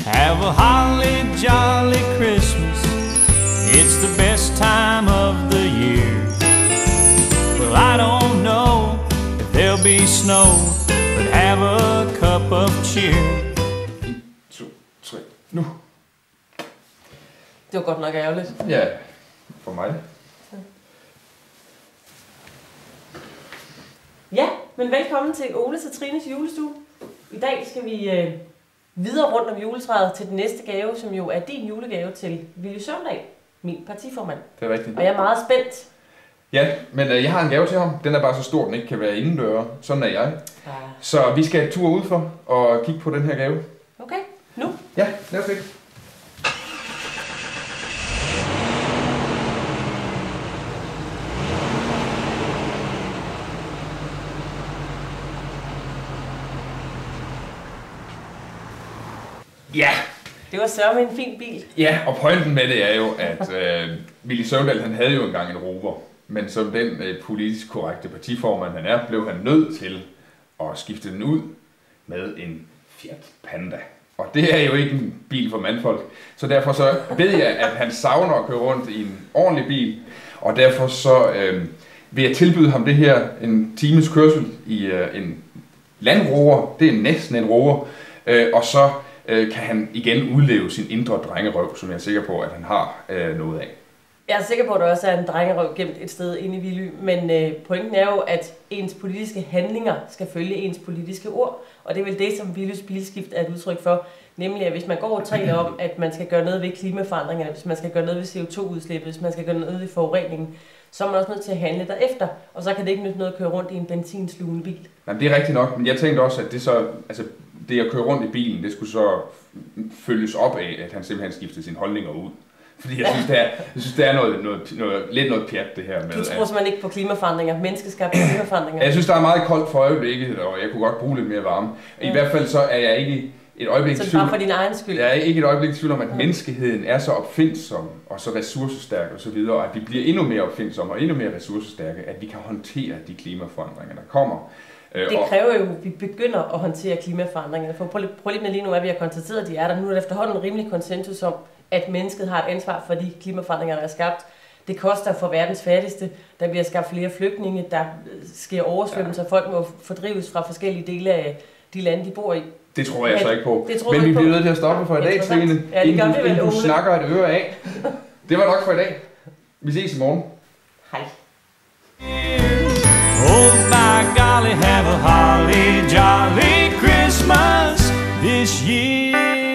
Have a holly jolly Christmas. It's the best time of the year. Well, I don't know if there'll be snow, but have a cup of cheer. 1, 2, 3, nu. Det var godt nok ærgerligt. Ja, for mig. Ja, men velkommen til Oles og Trines julestue. I dag skal vi videre rundt om juletræet til den næste gave, som jo er din julegave til Villy Søvndal, min partiformand. Det er rigtigt. Og jeg er meget spændt. Ja, men jeg har en gave til ham. Den er bare så stor, den ikke kan være indendøre. Sådan er jeg. Så vi skal tur udfor og kigge på den her gave. Okay, nu. Ja, lad os det. Ja. Det var sørme en fin bil. Ja, og pointen med det er jo, at Villy Søvndal, han havde jo engang en Rover, men som den politisk korrekte partiformand han er, blev han nødt til at skifte den ud med en Fiat Panda. Og det er jo ikke en bil for mandfolk, så derfor så ved jeg, at han savner at køre rundt i en ordentlig bil, og derfor så vil jeg tilbyde ham det her, en times kørsel i en Land Rover, det er næsten en Rover, og så kan han igen udleve sin indre drengerøv, som jeg er sikker på, at han har noget af. Jeg er sikker på, at der også er en drengerøv gemt et sted inde i Villy, men pointen er jo, at ens politiske handlinger skal følge ens politiske ord, og det er vel det, som Villys bilskift er et udtryk for, nemlig at hvis man går og taler om, at man skal gøre noget ved klimaforandringerne, hvis man skal gøre noget ved CO2-udslippet, hvis man skal gøre noget ved forureningen, så er man også nødt til at handle derefter, og så kan det ikke nytte noget at køre rundt i en benzinslugende bil. Nej, det er rigtigt nok, men jeg tænkte også, at det så, altså det at køre rundt i bilen, det skulle så følges op af, at han simpelthen skiftede sine holdninger ud. Fordi jeg synes, det er noget pjat, det her med. Du tror simpelthen ikke på klimaforandringer, menneskeskabte klimaforandringer? Jeg synes, der er meget koldt for øjeblikket, og jeg kunne godt bruge lidt mere varme. I hvert fald så er jeg ikke et øjeblik så bare for din egen skyld? Jeg er ikke et øjeblik i tvivl om, at menneskeheden er så opfindsom og så ressourcestærk og så videre, og at vi bliver endnu mere opfindsomme og endnu mere ressourcestærke, at vi kan håndtere de klimaforandringer, der kommer. Det kræver jo, at vi begynder at håndtere klimaforandringerne. For problemet lige nu er, at vi har konstateret, at de er der. Nu er der efterhånden en rimelig konsensus om, at mennesket har et ansvar for de klimaforandringer, der er skabt. Det koster for verdens fattigste. Der bliver skabt flere flygtninge. Der sker oversvømmelser. Folk må fordrives fra forskellige dele af de lande, de bor i. Det tror jeg så ikke på. Men vi bliver nødt til at stoppe for i dag, Trine. Inden du snakker et øre af. Det var nok for i dag. Vi ses i morgen. Hej. Oh, by golly, have a holly jolly Christmas this year.